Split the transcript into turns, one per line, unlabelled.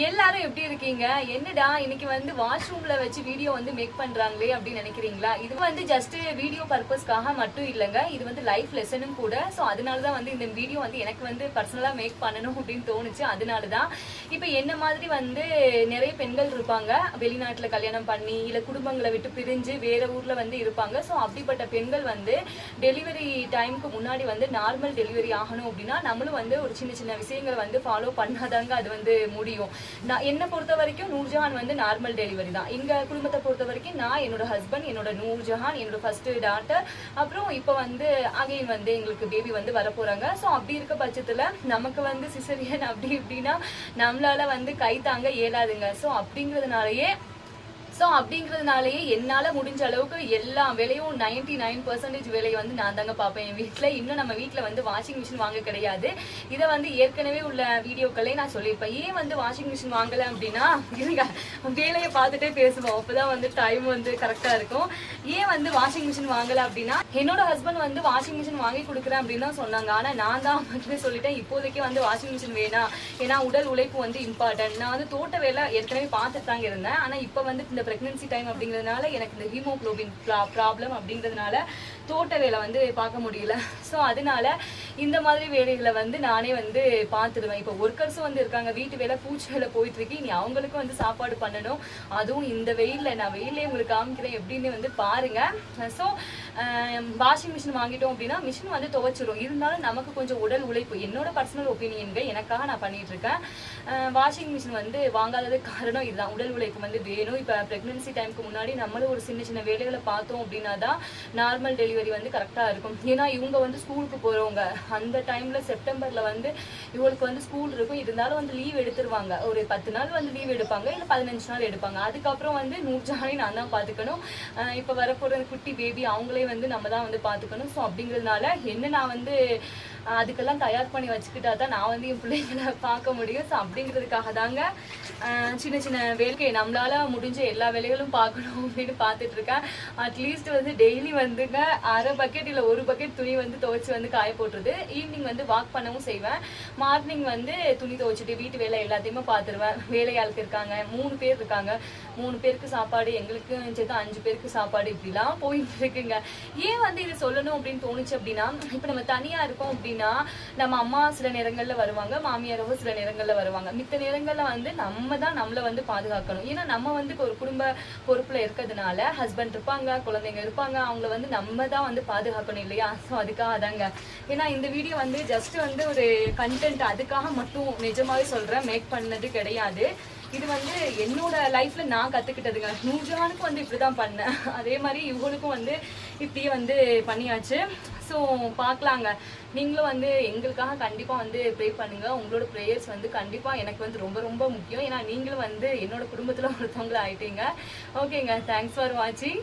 எல்லாரும் எப்படி இருக்கீங்க? என்னடா இன்னைக்கு வந்து வாஷ்ரூம்ல வச்சு வீடியோ வந்து மேக் பண்றாங்களே அப்படின்னு நினைக்கிறீங்களா? இது வந்து ஜஸ்ட் வீடியோ பர்பஸ்க்காக மட்டும் இல்லைங்க, இது வந்து லைஃப் லெசனும் கூட. ஸோ அதனாலதான் வந்து இந்த வீடியோ வந்து எனக்கு வந்து பர்சனலா மேக் பண்ணணும் அப்படின்னு தோணுச்சு. அதனாலதான் இப்ப என்ன மாதிரி வந்து நிறைய பெண்கள் இருப்பாங்க, வெளிநாட்டுல கல்யாணம் பண்ணி இல்ல குடும்பங்களை விட்டு பிரிஞ்சு வேற ஊர்ல வந்து இருப்பாங்க. ஸோ அப்படிப்பட்ட பெண்கள் வந்து டெலிவரி டைமுக்கு முன்னாடி வந்து நார்மல் டெலிவரி ஆகணும் அப்படின்னா நம்மளும் வந்து ஒரு சின்ன சின்ன விஷயங்களை வந்து ஃபாலோ பண்ணாதாங்க அது வந்து முடியும். நான் என்ன பொறுத்த வரைக்கும் நூர்ஜஹான் வந்து நார்மல் டெலிவரி தான். எங்க குடும்பத்தை பொறுத்த வரைக்கும் நான், என்னோட ஹஸ்பண்ட், என்னோட நூர்ஜஹான், என்னோட ஃபர்ஸ்ட் டாட்டர், அப்புறம் இப்போ வந்து அகைன் வந்து எங்களுக்கு பேபி வந்து வரப்போறாங்க. ஸோ அப்படி இருக்க பட்சத்துல நமக்கு வந்து சிசரியன் அப்படி இப்படின்னா நம்மளால வந்து கை தாங்க இயலாதுங்க. ஸோ அப்படிங்கிறதுனாலயே என்னால முடிஞ்ச அளவுக்கு எல்லா வேலையும் 99% வேலையை வந்து நான் தாங்க பார்ப்பேன் என் வீட்டுல. இன்னும் நம்ம வீட்டுல வந்து வாஷிங் மிஷின் வாங்க கிடையாது. இதை வந்து ஏற்கனவே உள்ள வீடியோக்களே நான் சொல்லியிருப்பேன். ஏன் வந்து வாஷிங் மிஷின் வாங்கல அப்படின்னா, இருங்க வேலையை பார்த்துட்டே பேசுவோம், அப்பதான் வந்து டைம் வந்து கரெக்டா இருக்கும். ஏன் வந்து வாஷிங் மிஷின் வாங்கல அப்படின்னா, என்னோட ஹஸ்பண்ட் வந்து வாஷிங் மிஷின் வாங்கி கொடுக்குறேன் அப்படின்னு தான் சொன்னாங்க. ஆனா நான் தான் வந்து சொல்லிட்டேன், இப்போதைக்கு வந்து வாஷிங் மிஷின் வேணாம், ஏன்னா உடல் உழைப்பு வந்து இம்பார்ட்டன்ட். நான் வந்து தோட்ட வேலை ஏற்கனவே பார்த்துட்டு தாங்க இருந்தேன். ஆனா இப்ப வந்து இந்த பிரெக்னன்சி டைம் அப்படிங்கிறதுனால எனக்கு இந்த ஹீமோகுளோபின் ப்ராப்ளம் அப்படிங்கிறதுனால தோட்ட வேலை வந்து பார்க்க முடியல. ஸோ அதனால இந்த மாதிரி வேலைகளை வந்து நானே வந்து பார்த்துடுவேன். இப்போ ஒர்க்கர்ஸும் வந்து இருக்காங்க, வீட்டு வேலை பூச்சி வேலை போயிட்டு இருக்கு, இனி அவங்களுக்கும் வந்து சாப்பாடு பண்ணணும். அதுவும் இந்த வெயில்ல, நான் வெயிலே உங்களுக்கு காமிக்கிறேன் எப்படின்னு வந்து பாருங்க. ஸோ வாஷிங் மிஷின் வாங்கிட்டோம் அப்படின்னா மிஷின் வந்து துவைச்சிடும். இருந்தாலும் நமக்கு கொஞ்சம் உடல் உழைப்பு, என்னோட பர்சனல் ஒப்பீனியன்க, எனக்காக நான் பண்ணிட்டு இருக்கேன். வாஷிங் மிஷின் வந்து வாங்காததுக்கு காரணம் இதுதான், உடல் உழைப்பு வந்து வேணும். இப்போ பிரெக்னன்சி டைமுக்கு முன்னாடி நம்மளும் ஒரு சின்ன சின்ன வேலைகளை பார்த்தோம் அப்படின்னா தான் நார்மல் டெலிவரி வந்து கரெக்டா இருக்கும். ஏன்னா இவங்க வந்து ஸ்கூலுக்கு போறவங்க, அந்த டைம்ல செப்டம்பர்ல வந்து இவங்களுக்கு வந்து ஸ்கூல் இருக்கும். இருந்தாலும் வந்து லீவ் எடுத்துருவாங்க, ஒரு 10 நாள் வந்து லீவ் எடுப்பாங்க, இல்ல 15 நாள் எடுப்பாங்க. அதுக்கப்புறம் வந்து நூர்ஜஹானை நான் தான் பாத்துக்கணும். இப்ப வரப்போற குட்டி பேபி அவங்களே வந்து நம்ம தான் வந்து பாத்துக்கணும். ஸோ அப்படிங்கிறதுனால என்ன நான் வந்து அதுக்கெல்லாம் தயார் பண்ணி வச்சுக்கிட்டா தான் நான் வந்து என் பிள்ளைங்களை பார்க்க முடியும். ஸோ அப்படிங்கிறதுக்காக தாங்க சின்ன சின்ன வேலைக்கு நம்மளால முடிஞ்ச எல்லா வேலைகளும் பார்க்கணும் அப்படின்னு பார்த்துட்டு இருக்கேன். அட்லீஸ்ட் வந்து டெய்லி வந்துங்க அரை பக்கெட் இல்லை 1 பக்கெட் துணி வந்து துவைச்சு வந்து காய போட்டுருது. ஈவினிங் வந்து வாக் பண்ணவும் செய்வேன். மார்னிங் வந்து துணி துவைச்சிட்டு வீட்டு வேலை எல்லாத்தையுமே பார்த்துருவேன். வேலையாளுக்கு இருக்காங்க, 3 பேர் இருக்காங்க. 3 பேருக்கு சாப்பாடு, எங்களுக்கு சேர்த்து 5 பேருக்கு சாப்பாடு, இப்படிலாம் போயிட்டு இருக்குங்க. ஏன் வந்து இது சொல்லணும் அப்படின்னு தோணுச்சு அப்படின்னா, இப்போ நம்ம தனியா இருக்கோம் அப்படின்னா நம்ம அம்மா சில நேரங்கள்ல வருவாங்க, மாமியாரோ சில நேரங்கள்ல வருவாங்க. மித்த நேரங்கள்ல வந்து நம்ம தான் நம்மளை வந்து பாதுகாக்கணும். ஏன்னா நம்ம வந்து ஒரு குடும்ப பொறுப்புல இருக்கிறதுனால ஹஸ்பண்ட் இருப்பாங்க, குழந்தைங்க இருப்பாங்க, அவங்கள வந்து நம்ம தான் வந்து பாதுகாக்கணும் இல்லையா? ஸோ அதுக்காக தாங்க. ஏன்னா இந்த வீடியோ வந்து ஜஸ்ட் வந்து ஒரு கண்டென்ட், அதுக்காக மட்டும் நிஜமாவே சொல்றேன், மேக் பண்ணது கிடையாது. இது வந்து என்னோட லைஃப்ல நான் கத்துக்கிட்டதுங்க. நூர்ஜஹானுக்கும் வந்து இப்படிதான் பண்ணேன், அதே மாதிரி இவங்களுக்கும் வந்து இப்படியே வந்து பண்ணியாச்சு. ஸோ பார்க்கலாங்க. நீங்களும் வந்து எங்களுக்காக கண்டிப்பா வந்து ப்ரே பண்ணுங்க. உங்களோட ப்ரேயர்ஸ் வந்து கண்டிப்பா எனக்கு வந்து ரொம்ப ரொம்ப முக்கியம். ஏன்னா நீங்களும் வந்து என்னோட குடும்பத்துல ஒருத்தவங்கள ஆயிட்டீங்க. ஓகேங்க, தேங்க்ஸ் ஃபார் வாட்சிங்.